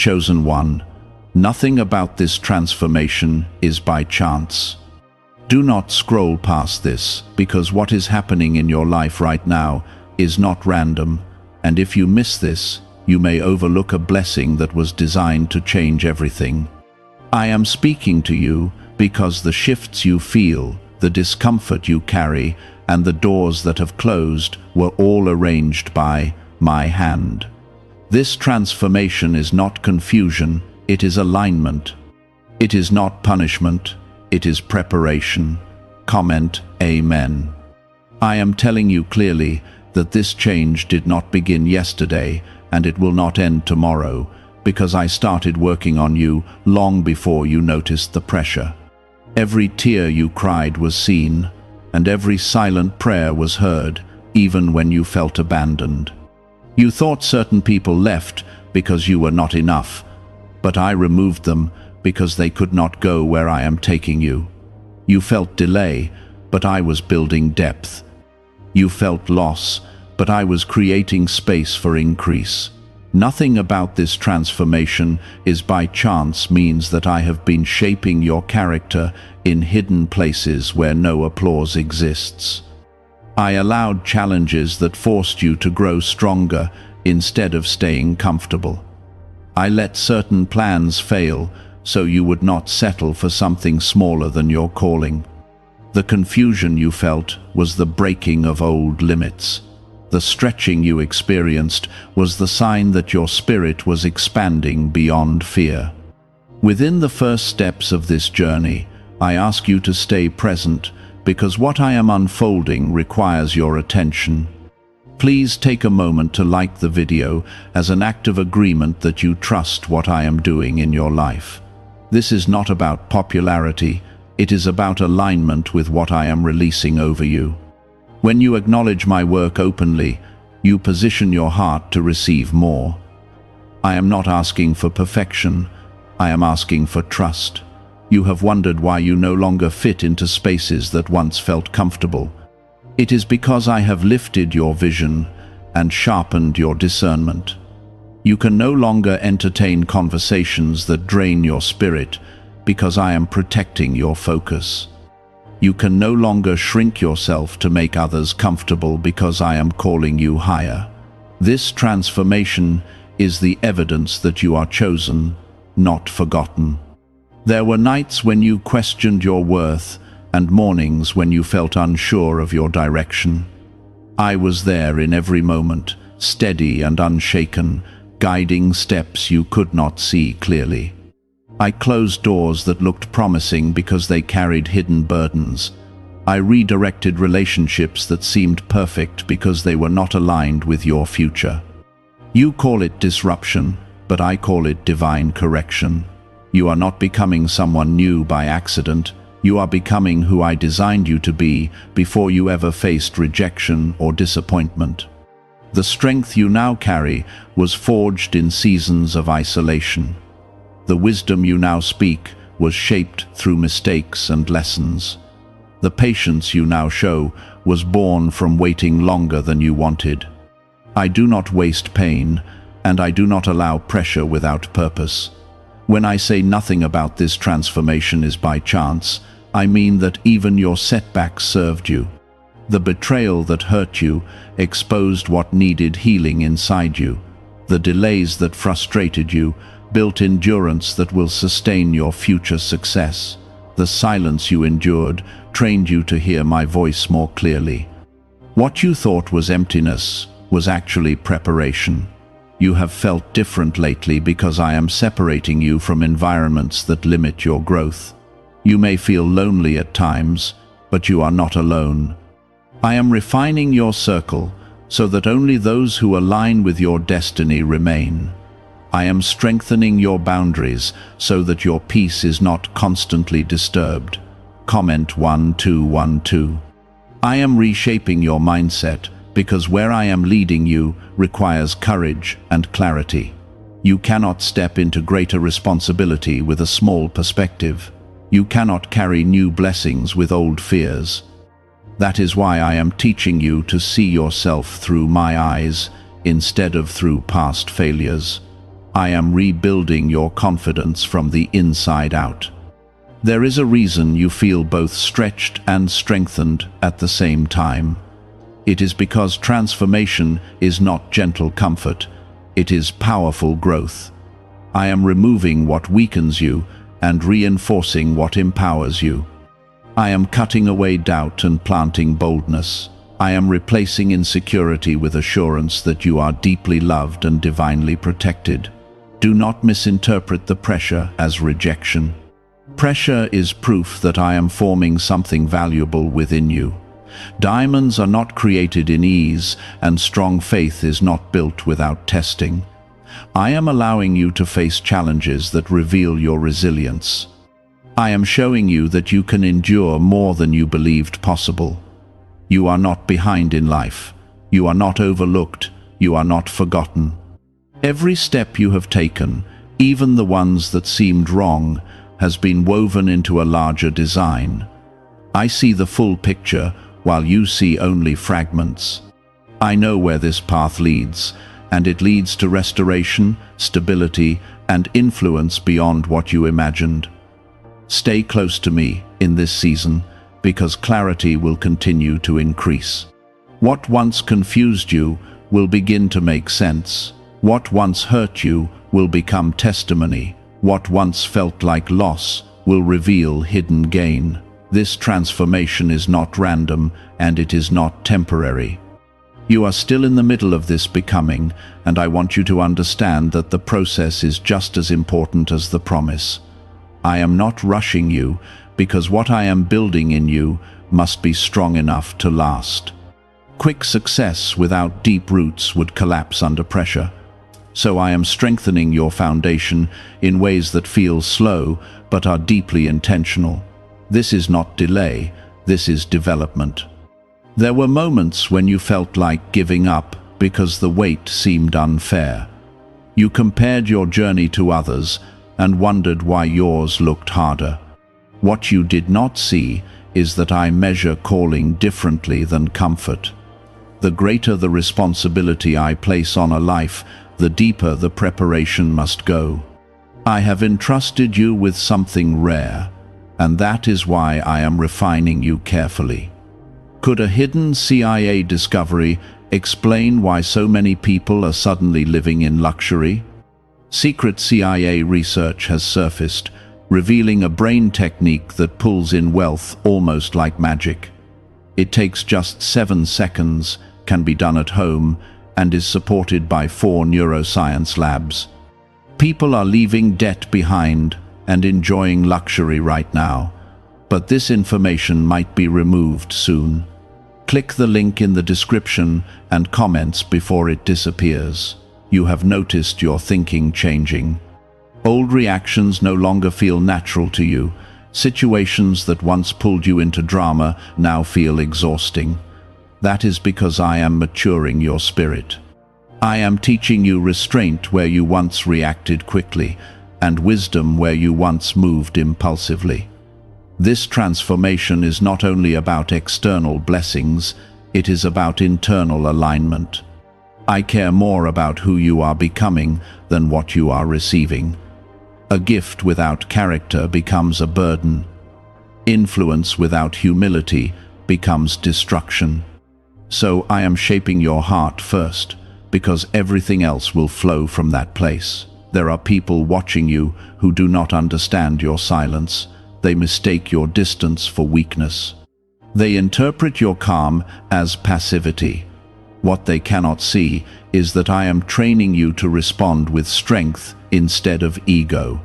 Chosen one, nothing about this transformation is by chance. Do not scroll past this, because what is happening in your life right now is not random, and if you miss this, you may overlook a blessing that was designed to change everything. I am speaking to you because the shifts you feel, the discomfort you carry, and the doors that have closed were all arranged by my hand. This transformation is not confusion, it is alignment. It is not punishment, it is preparation. Comment, Amen. I am telling you clearly that this change did not begin yesterday, and it will not end tomorrow, because I started working on you long before you noticed the pressure. Every tear you cried was seen, and every silent prayer was heard, even when you felt abandoned. You thought certain people left because you were not enough, but I removed them because they could not go where I am taking you. You felt delay, but I was building depth. You felt loss, but I was creating space for increase. Nothing about this transformation is by chance means that I have been shaping your character in hidden places where no applause exists. I allowed challenges that forced you to grow stronger instead of staying comfortable. I let certain plans fail so you would not settle for something smaller than your calling. The confusion you felt was the breaking of old limits. The stretching you experienced was the sign that your spirit was expanding beyond fear. Within the first steps of this journey, I ask you to stay present, because what I am unfolding requires your attention. Please take a moment to like the video as an act of agreement that you trust what I am doing in your life. This is not about popularity, it is about alignment with what I am releasing over you. When you acknowledge my work openly, you position your heart to receive more. I am not asking for perfection, I am asking for trust. You have wondered why you no longer fit into spaces that once felt comfortable. It is because I have lifted your vision and sharpened your discernment. You can no longer entertain conversations that drain your spirit, because I am protecting your focus. You can no longer shrink yourself to make others comfortable, because I am calling you higher. This transformation is the evidence that you are chosen, not forgotten. There were nights when you questioned your worth, and mornings when you felt unsure of your direction. I was there in every moment, steady and unshaken, guiding steps you could not see clearly. I closed doors that looked promising because they carried hidden burdens. I redirected relationships that seemed perfect because they were not aligned with your future. You call it disruption, but I call it divine correction. You are not becoming someone new by accident. You are becoming who I designed you to be before you ever faced rejection or disappointment. The strength you now carry was forged in seasons of isolation. The wisdom you now speak was shaped through mistakes and lessons. The patience you now show was born from waiting longer than you wanted. I do not waste pain, and I do not allow pressure without purpose. When I say nothing about this transformation is by chance, I mean that even your setbacks served you. The betrayal that hurt you exposed what needed healing inside you. The delays that frustrated you built endurance that will sustain your future success. The silence you endured trained you to hear my voice more clearly. What you thought was emptiness was actually preparation. You have felt different lately because I am separating you from environments that limit your growth. You may feel lonely at times, but you are not alone. I am refining your circle so that only those who align with your destiny remain. I am strengthening your boundaries so that your peace is not constantly disturbed. Comment 1212. I am reshaping your mindset because where I am leading you requires courage and clarity. You cannot step into greater responsibility with a small perspective. You cannot carry new blessings with old fears. That is why I am teaching you to see yourself through my eyes instead of through past failures. I am rebuilding your confidence from the inside out. There is a reason you feel both stretched and strengthened at the same time. It is because transformation is not gentle comfort, it is powerful growth. I am removing what weakens you and reinforcing what empowers you. I am cutting away doubt and planting boldness. I am replacing insecurity with assurance that you are deeply loved and divinely protected. Do not misinterpret the pressure as rejection. Pressure is proof that I am forming something valuable within you. Diamonds are not created in ease, and strong faith is not built without testing. I am allowing you to face challenges that reveal your resilience. I am showing you that you can endure more than you believed possible. You are not behind in life. You are not overlooked. You are not forgotten. Every step you have taken, even the ones that seemed wrong, has been woven into a larger design. I see the full picture, while you see only fragments. I know where this path leads, and it leads to restoration, stability, and influence beyond what you imagined. Stay close to me in this season, because clarity will continue to increase. What once confused you will begin to make sense. What once hurt you will become testimony. What once felt like loss will reveal hidden gain. This transformation is not random, and it is not temporary. You are still in the middle of this becoming, and I want you to understand that the process is just as important as the promise. I am not rushing you, because what I am building in you must be strong enough to last. Quick success without deep roots would collapse under pressure. So I am strengthening your foundation in ways that feel slow but are deeply intentional. This is not delay, this is development. There were moments when you felt like giving up because the weight seemed unfair. You compared your journey to others and wondered why yours looked harder. What you did not see is that I measure calling differently than comfort. The greater the responsibility I place on a life, the deeper the preparation must go. I have entrusted you with something rare, and that is why I am refining you carefully. Could a hidden CIA discovery explain why so many people are suddenly living in luxury? Secret CIA research has surfaced, revealing a brain technique that pulls in wealth almost like magic. It takes just 7 seconds, can be done at home, and is supported by 4 neuroscience labs. People are leaving debt behind and enjoying luxury right now, but this information might be removed soon. Click the link in the description and comments before it disappears. You have noticed your thinking changing. Old reactions no longer feel natural to you. Situations that once pulled you into drama now feel exhausting. That is because I am maturing your spirit. I am teaching you restraint where you once reacted quickly, and wisdom where you once moved impulsively. This transformation is not only about external blessings, it is about internal alignment. I care more about who you are becoming than what you are receiving. A gift without character becomes a burden. Influence without humility becomes destruction. So I am shaping your heart first, because everything else will flow from that place. There are people watching you who do not understand your silence. They mistake your distance for weakness. They interpret your calm as passivity. What they cannot see is that I am training you to respond with strength instead of ego.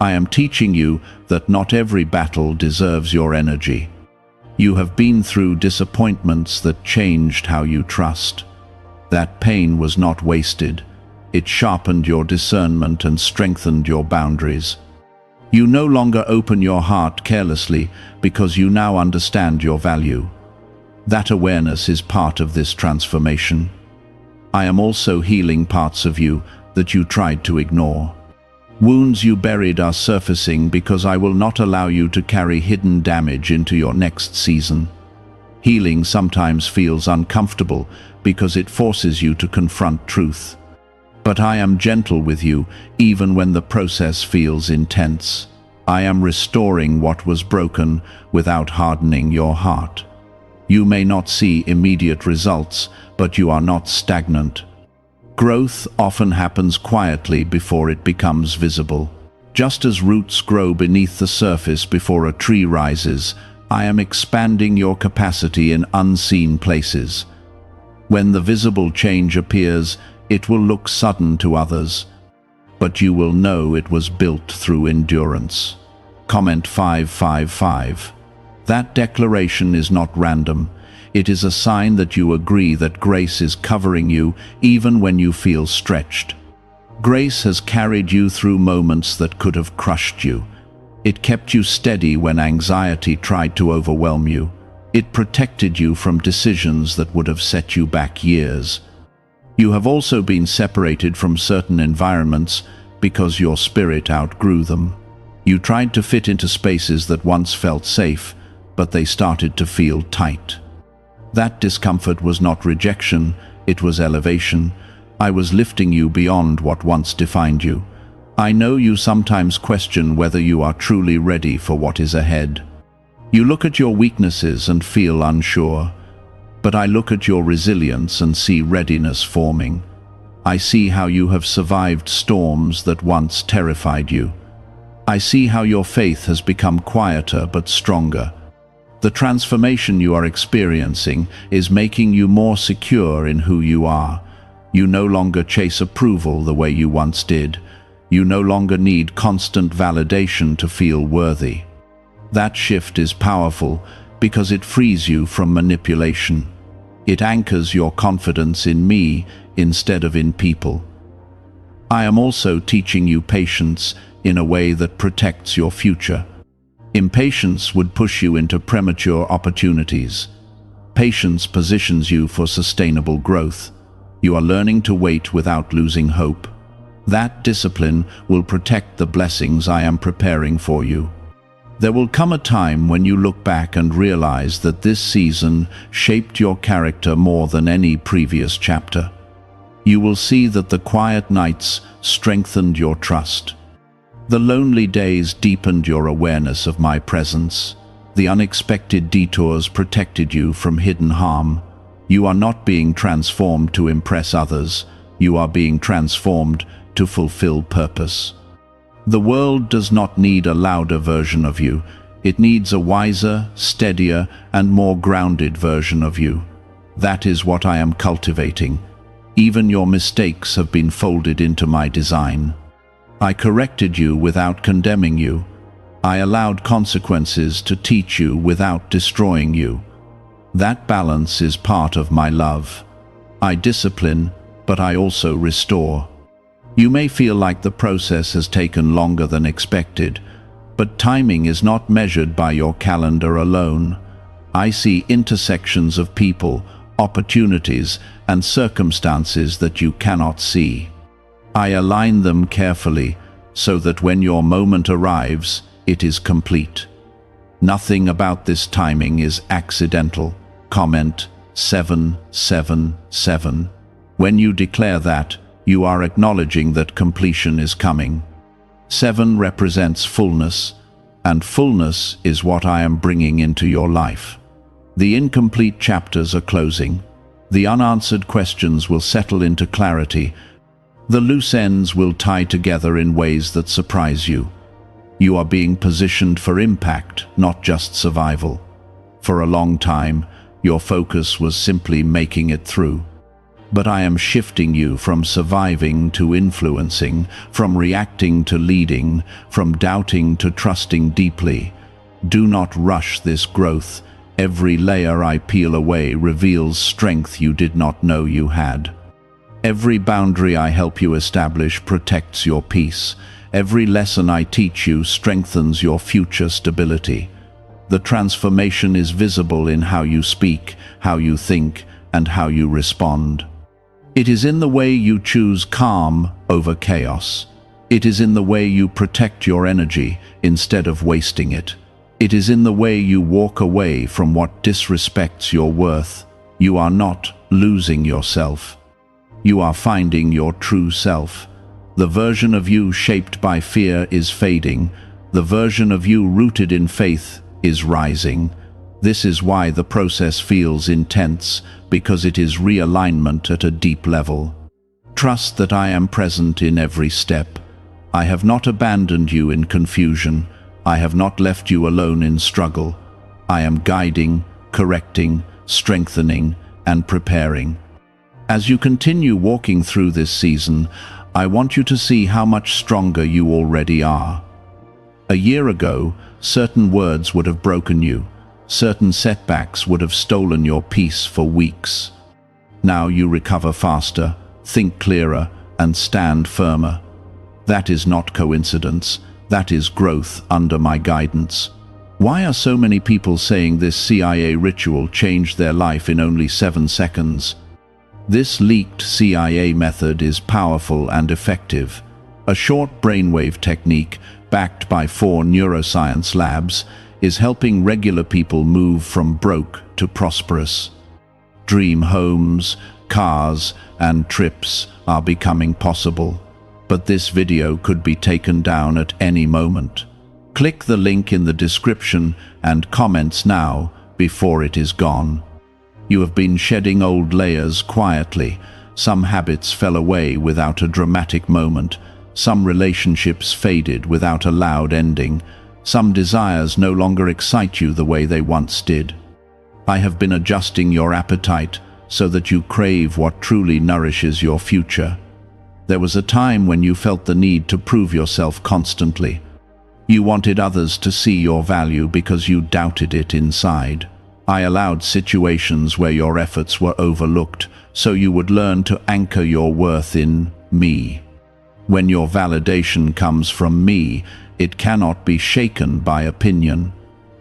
I am teaching you that not every battle deserves your energy. You have been through disappointments that changed how you trust. That pain was not wasted. It sharpened your discernment and strengthened your boundaries. You no longer open your heart carelessly because you now understand your value. That awareness is part of this transformation. I am also healing parts of you that you tried to ignore. Wounds you buried are surfacing because I will not allow you to carry hidden damage into your next season. Healing sometimes feels uncomfortable because it forces you to confront truth. But I am gentle with you, even when the process feels intense. I am restoring what was broken without hardening your heart. You may not see immediate results, but you are not stagnant. Growth often happens quietly before it becomes visible. Just as roots grow beneath the surface before a tree rises, I am expanding your capacity in unseen places. When the visible change appears, it will look sudden to others, but you will know it was built through endurance. Comment 555. That declaration is not random. It is a sign that you agree that grace is covering you even when you feel stretched. Grace has carried you through moments that could have crushed you. It kept you steady when anxiety tried to overwhelm you. It protected you from decisions that would have set you back years. You have also been separated from certain environments because your spirit outgrew them. You tried to fit into spaces that once felt safe, but they started to feel tight. That discomfort was not rejection, it was elevation. I was lifting you beyond what once defined you. I know you sometimes question whether you are truly ready for what is ahead. You look at your weaknesses and feel unsure, but I look at your resilience and see readiness forming. I see how you have survived storms that once terrified you. I see how your faith has become quieter but stronger. The transformation you are experiencing is making you more secure in who you are. You no longer chase approval the way you once did. You no longer need constant validation to feel worthy. That shift is powerful because it frees you from manipulation. It anchors your confidence in me instead of in people. I am also teaching you patience in a way that protects your future. Impatience would push you into premature opportunities. Patience positions you for sustainable growth. You are learning to wait without losing hope. That discipline will protect the blessings I am preparing for you. There will come a time when you look back and realize that this season shaped your character more than any previous chapter. You will see that the quiet nights strengthened your trust. The lonely days deepened your awareness of my presence. The unexpected detours protected you from hidden harm. You are not being transformed to impress others. You are being transformed to fulfill purpose. The world does not need a louder version of you. It needs a wiser, steadier, and more grounded version of you. That is what I am cultivating. Even your mistakes have been folded into my design. I corrected you without condemning you. I allowed consequences to teach you without destroying you. That balance is part of my love. I discipline, but I also restore. You may feel like the process has taken longer than expected, but timing is not measured by your calendar alone. I see intersections of people, opportunities, and circumstances that you cannot see. I align them carefully so that when your moment arrives, it is complete. Nothing about this timing is accidental. Comment 777. When you declare that, you are acknowledging that completion is coming. 7 represents fullness, and fullness is what I am bringing into your life. The incomplete chapters are closing. The unanswered questions will settle into clarity. The loose ends will tie together in ways that surprise you. You are being positioned for impact, not just survival. For a long time, your focus was simply making it through. But I am shifting you from surviving to influencing, from reacting to leading, from doubting to trusting deeply. Do not rush this growth. Every layer I peel away reveals strength you did not know you had. Every boundary I help you establish protects your peace. Every lesson I teach you strengthens your future stability. The transformation is visible in how you speak, how you think, and how you respond. It is in the way you choose calm over chaos. It is in the way you protect your energy instead of wasting it. It is in the way you walk away from what disrespects your worth. You are not losing yourself. You are finding your true self. The version of you shaped by fear is fading. The version of you rooted in faith is rising. This is why the process feels intense, because it is realignment at a deep level. Trust that I am present in every step. I have not abandoned you in confusion. I have not left you alone in struggle. I am guiding, correcting, strengthening, and preparing. As you continue walking through this season, I want you to see how much stronger you already are. A year ago, certain words would have broken you. Certain setbacks would have stolen your peace for weeks. Now you recover faster, think clearer, and stand firmer. That is not coincidence. That is growth under my guidance. Why are so many people saying this CIA ritual changed their life in only 7 seconds? This leaked CIA method is powerful and effective. A short brainwave technique, backed by 4 neuroscience labs, is helping regular people move from broke to prosperous. Dream homes, cars, and trips are becoming possible. But this video could be taken down at any moment. Click the link in the description and comments now before it is gone. You have been shedding old layers quietly. Some habits fell away without a dramatic moment. Some relationships faded without a loud ending. Some desires no longer excite you the way they once did. I have been adjusting your appetite so that you crave what truly nourishes your future. There was a time when you felt the need to prove yourself constantly. You wanted others to see your value because you doubted it inside. I allowed situations where your efforts were overlooked, so you would learn to anchor your worth in me. When your validation comes from me, it cannot be shaken by opinion.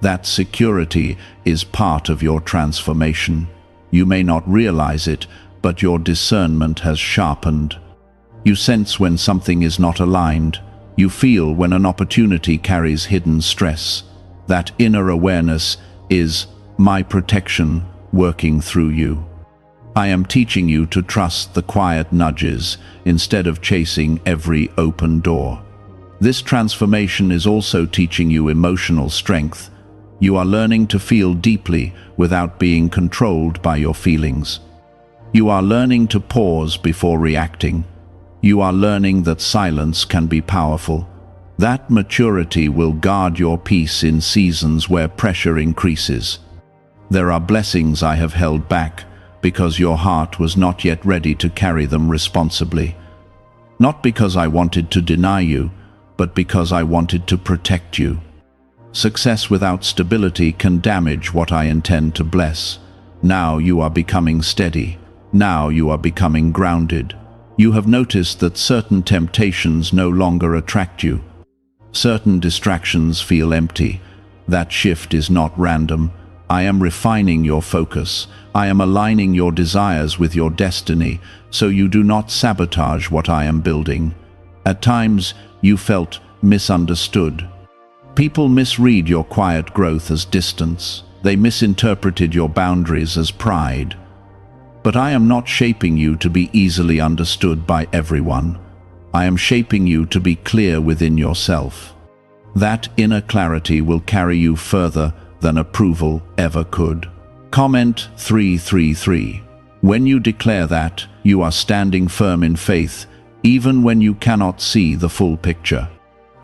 That security is part of your transformation. You may not realize it, but your discernment has sharpened. You sense when something is not aligned. You feel when an opportunity carries hidden stress. That inner awareness is my protection working through you. I am teaching you to trust the quiet nudges instead of chasing every open door. This transformation is also teaching you emotional strength. You are learning to feel deeply without being controlled by your feelings. You are learning to pause before reacting. You are learning that silence can be powerful. That maturity will guard your peace in seasons where pressure increases. There are blessings I have held back because your heart was not yet ready to carry them responsibly. Not because I wanted to deny you, but because I wanted to protect you. Success without stability can damage what I intend to bless. Now you are becoming steady. Now you are becoming grounded. You have noticed that certain temptations no longer attract you. Certain distractions feel empty. That shift is not random. I am refining your focus. I am aligning your desires with your destiny, so you do not sabotage what I am building. At times, you felt misunderstood. People misread your quiet growth as distance. They misinterpreted your boundaries as pride. But I am not shaping you to be easily understood by everyone. I am shaping you to be clear within yourself. That inner clarity will carry you further than approval ever could. Comment 333. When you declare that, you are standing firm in faith, even when you cannot see the full picture.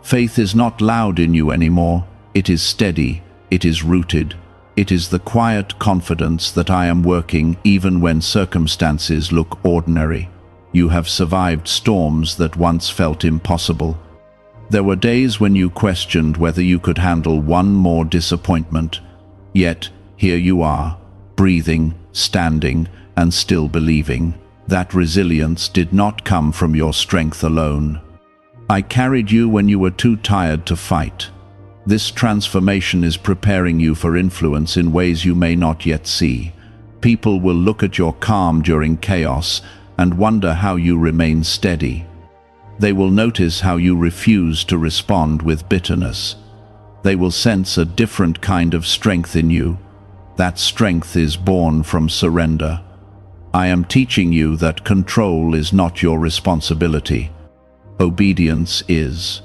Faith is not loud in you anymore. It is steady. It is rooted. It is the quiet confidence that I am working even when circumstances look ordinary. You have survived storms that once felt impossible. There were days when you questioned whether you could handle one more disappointment. Yet, here you are, breathing, standing, and still believing. That resilience did not come from your strength alone. I carried you when you were too tired to fight. This transformation is preparing you for influence in ways you may not yet see. People will look at your calm during chaos and wonder how you remain steady. They will notice how you refuse to respond with bitterness. They will sense a different kind of strength in you. That strength is born from surrender. I am teaching you that control is not your responsibility. Obedience is.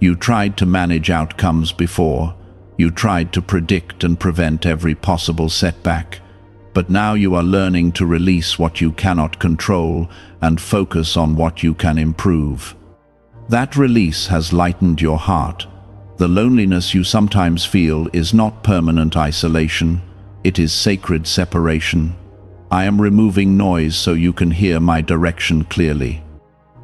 You tried to manage outcomes before. You tried to predict and prevent every possible setback. But now you are learning to release what you cannot control and focus on what you can improve. That release has lightened your heart. The loneliness you sometimes feel is not permanent isolation. It is sacred separation. I am removing noise so you can hear my direction clearly.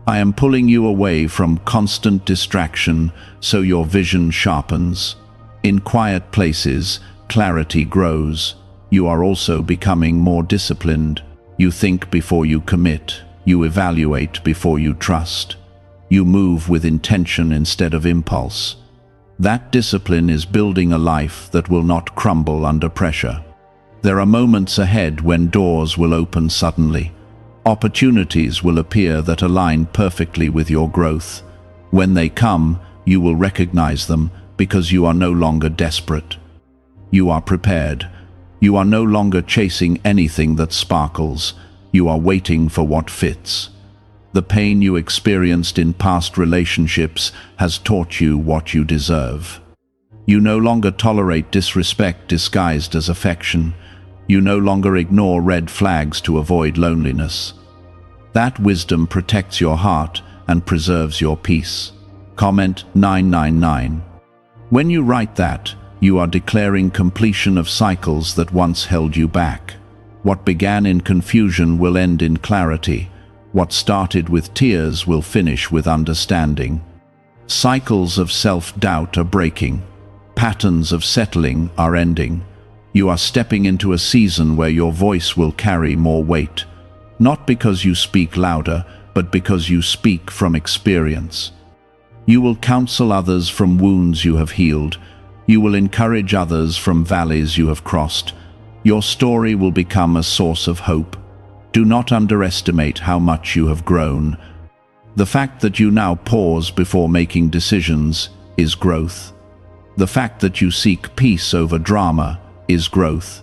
I am pulling you away from constant distraction so your vision sharpens. In quiet places, clarity grows. You are also becoming more disciplined. You think before you commit. You evaluate before you trust. You move with intention instead of impulse. That discipline is building a life that will not crumble under pressure. There are moments ahead when doors will open suddenly. Opportunities will appear that align perfectly with your growth. When they come, you will recognize them because you are no longer desperate. You are prepared. You are no longer chasing anything that sparkles. You are waiting for what fits. The pain you experienced in past relationships has taught you what you deserve. You no longer tolerate disrespect disguised as affection. You no longer ignore red flags to avoid loneliness. That wisdom protects your heart and preserves your peace. Comment 999. When you write that, you are declaring completion of cycles that once held you back. What began in confusion will end in clarity. What started with tears will finish with understanding. Cycles of self-doubt are breaking. Patterns of settling are ending. You are stepping into a season where your voice will carry more weight. Not because you speak louder, but because you speak from experience. You will counsel others from wounds you have healed. You will encourage others from valleys you have crossed. Your story will become a source of hope. Do not underestimate how much you have grown. The fact that you now pause before making decisions is growth. The fact that you seek peace over drama is growth.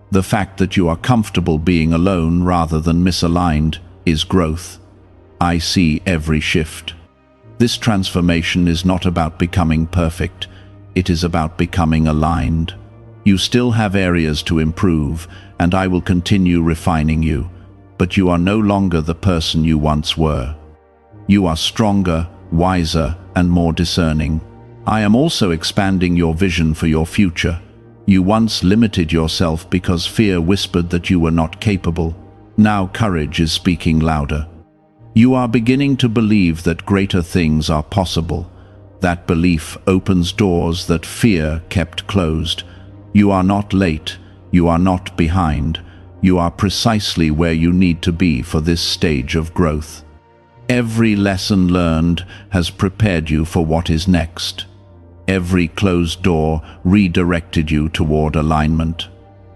The fact that you are comfortable being alone rather than misaligned is growth. I see every shift. This transformation is not about becoming perfect. It is about becoming aligned. You still have areas to improve, and I will continue refining you. But you are no longer the person you once were. You are stronger, wiser, and more discerning. I am also expanding your vision for your future. You once limited yourself because fear whispered that you were not capable. Now courage is speaking louder. You are beginning to believe that greater things are possible. That belief opens doors that fear kept closed. You are not late. You are not behind. You are precisely where you need to be for this stage of growth. Every lesson learned has prepared you for what is next. Every closed door redirected you toward alignment.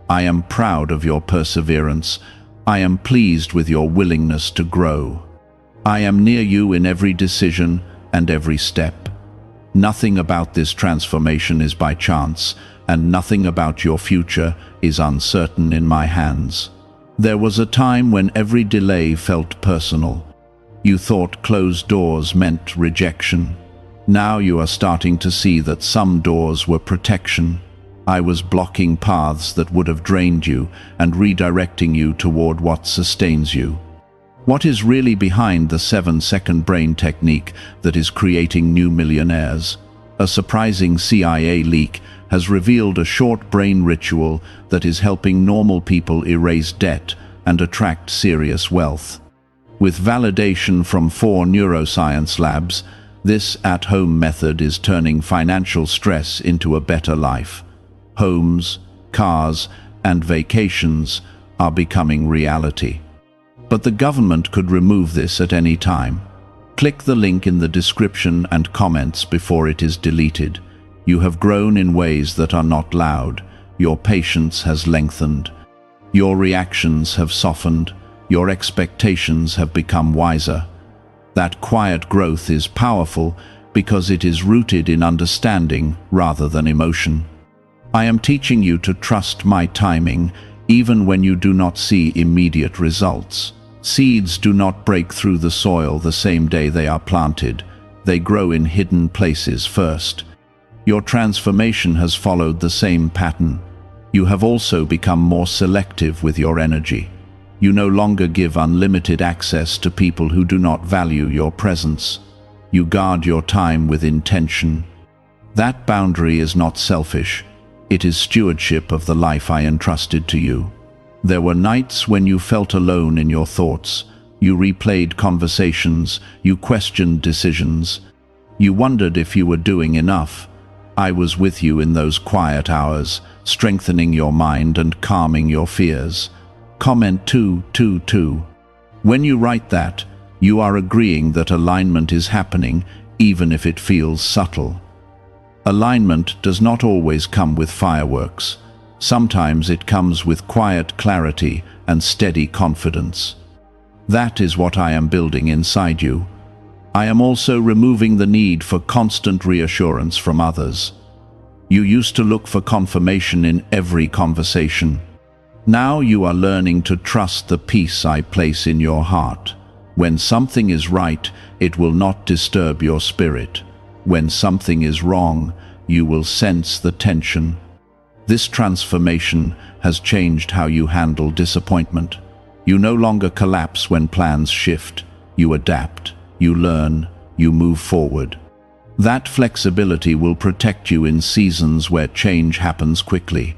I am proud of your perseverance. I am pleased with your willingness to grow. I am near you in every decision and every step. Nothing about this transformation is by chance, and nothing about your future is uncertain in my hands. There was a time when every delay felt personal. You thought closed doors meant rejection. Now you are starting to see that some doors were protection. I was blocking paths that would have drained you and redirecting you toward what sustains you. What is really behind the 7-second brain technique that is creating new millionaires? A surprising CIA leak has revealed a short brain ritual that is helping normal people erase debt and attract serious wealth. With validation from 4 neuroscience labs, this at-home method is turning financial stress into a better life. Homes, cars, and vacations are becoming reality. But the government could remove this at any time. Click the link in the description and comments before it is deleted. You have grown in ways that are not loud. Your patience has lengthened. Your reactions have softened. Your expectations have become wiser. That quiet growth is powerful because it is rooted in understanding rather than emotion. I am teaching you to trust my timing, even when you do not see immediate results. Seeds do not break through the soil the same day they are planted. They grow in hidden places first. Your transformation has followed the same pattern. You have also become more selective with your energy. You no longer give unlimited access to people who do not value your presence. You guard your time with intention. That boundary is not selfish. It is stewardship of the life I entrusted to you. There were nights when you felt alone in your thoughts. You replayed conversations. You questioned decisions. You wondered if you were doing enough. I was with you in those quiet hours, strengthening your mind and calming your fears. Comment 222. When you write that, you are agreeing that alignment is happening, even if it feels subtle. Alignment does not always come with fireworks. Sometimes it comes with quiet clarity and steady confidence. That is what I am building inside you. I am also removing the need for constant reassurance from others. You used to look for confirmation in every conversation. Now you are learning to trust the peace I place in your heart. When something is right, it will not disturb your spirit. When something is wrong, you will sense the tension. This transformation has changed how you handle disappointment. You no longer collapse when plans shift. You adapt, you learn, you move forward. That flexibility will protect you in seasons where change happens quickly.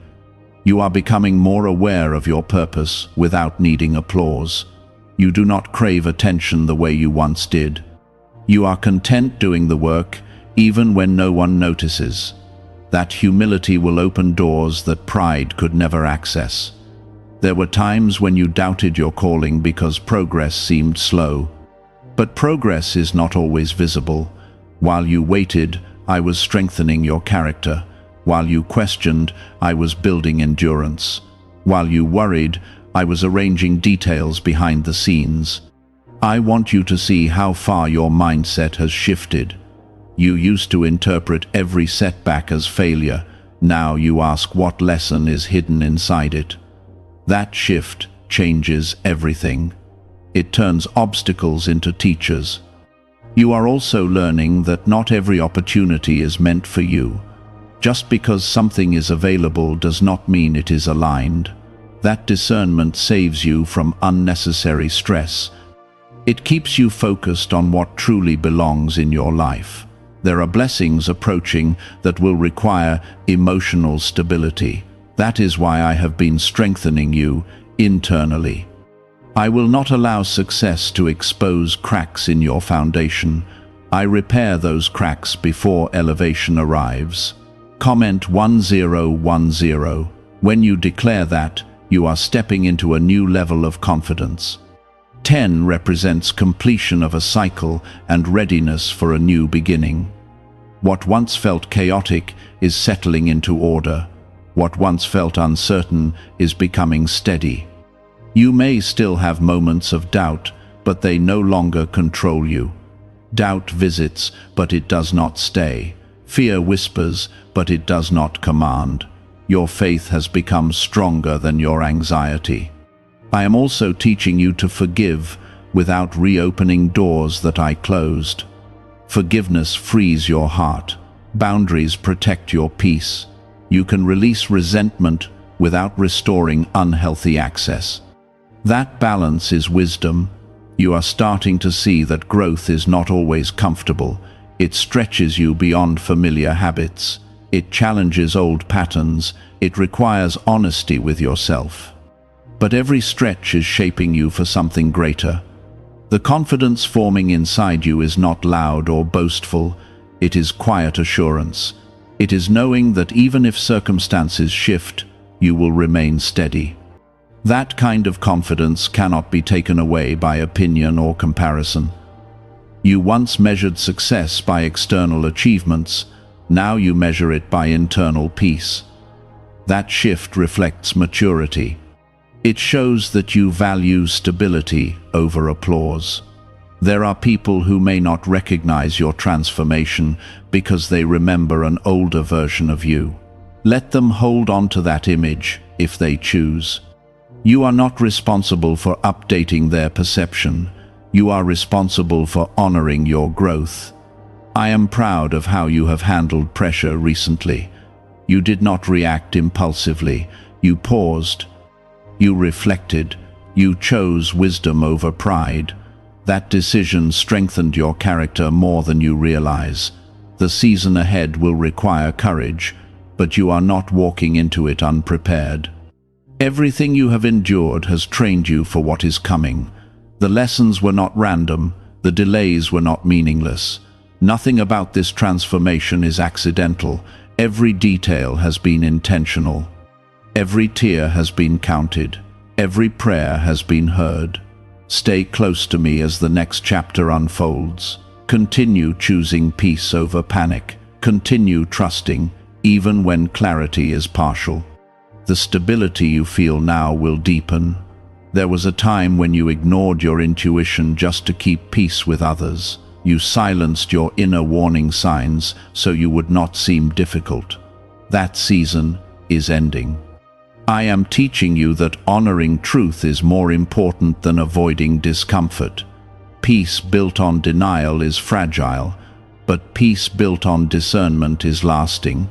You are becoming more aware of your purpose without needing applause. You do not crave attention the way you once did. You are content doing the work, even when no one notices. That humility will open doors that pride could never access. There were times when you doubted your calling because progress seemed slow. But progress is not always visible. While you waited, I was strengthening your character. While you questioned, I was building endurance. While you worried, I was arranging details behind the scenes. I want you to see how far your mindset has shifted. You used to interpret every setback as failure. Now you ask what lesson is hidden inside it. That shift changes everything. It turns obstacles into teachers. You are also learning that not every opportunity is meant for you. Just because something is available does not mean it is aligned. That discernment saves you from unnecessary stress. It keeps you focused on what truly belongs in your life. There are blessings approaching that will require emotional stability. That is why I have been strengthening you internally. I will not allow success to expose cracks in your foundation. I repair those cracks before elevation arrives. Comment 1010. When you declare that, you are stepping into a new level of confidence. 10 represents completion of a cycle and readiness for a new beginning. What once felt chaotic is settling into order. What once felt uncertain is becoming steady. You may still have moments of doubt, but they no longer control you. Doubt visits, but it does not stay. Fear whispers, but it does not command. Your faith has become stronger than your anxiety. I am also teaching you to forgive without reopening doors that I closed. Forgiveness frees your heart. Boundaries protect your peace. You can release resentment without restoring unhealthy access. That balance is wisdom. You are starting to see that growth is not always comfortable. It stretches you beyond familiar habits. It challenges old patterns. It requires honesty with yourself. But every stretch is shaping you for something greater. The confidence forming inside you is not loud or boastful. It is quiet assurance. It is knowing that even if circumstances shift, you will remain steady. That kind of confidence cannot be taken away by opinion or comparison. You once measured success by external achievements. Now you measure it by internal peace. That shift reflects maturity. It shows that you value stability over applause. There are people who may not recognize your transformation because they remember an older version of you. Let them hold on to that image if they choose. You are not responsible for updating their perception. You are responsible for honoring your growth. I am proud of how you have handled pressure recently. You did not react impulsively. You paused. You reflected. You chose wisdom over pride. That decision strengthened your character more than you realize. The season ahead will require courage, but you are not walking into it unprepared. Everything you have endured has trained you for what is coming. The lessons were not random. The delays were not meaningless. Nothing about this transformation is accidental. Every detail has been intentional. Every tear has been counted. Every prayer has been heard. Stay close to me as the next chapter unfolds. Continue choosing peace over panic. Continue trusting, even when clarity is partial. The stability you feel now will deepen. There was a time when you ignored your intuition just to keep peace with others. You silenced your inner warning signs so you would not seem difficult. That season is ending. I am teaching you that honoring truth is more important than avoiding discomfort. Peace built on denial is fragile, but peace built on discernment is lasting.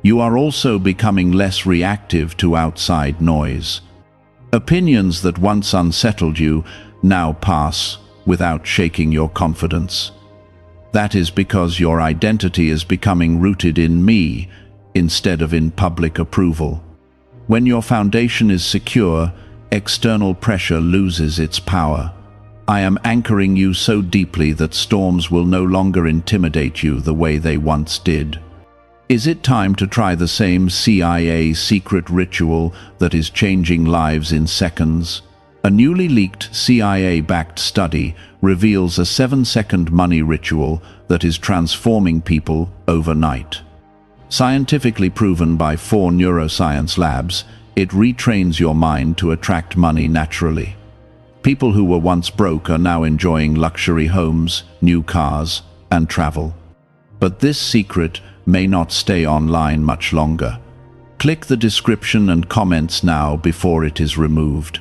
You are also becoming less reactive to outside noise. Opinions that once unsettled you now pass without shaking your confidence. That is because your identity is becoming rooted in me instead of in public approval. When your foundation is secure, external pressure loses its power. I am anchoring you so deeply that storms will no longer intimidate you the way they once did. Is it time to try the same CIA secret ritual that is changing lives in seconds? A newly leaked CIA-backed study reveals a 7-second money ritual that is transforming people overnight. Scientifically proven by 4 neuroscience labs, it retrains your mind to attract money naturally. People who were once broke are now enjoying luxury homes, new cars, and travel. But this secret may not stay online much longer. Click the description and comments now before it is removed.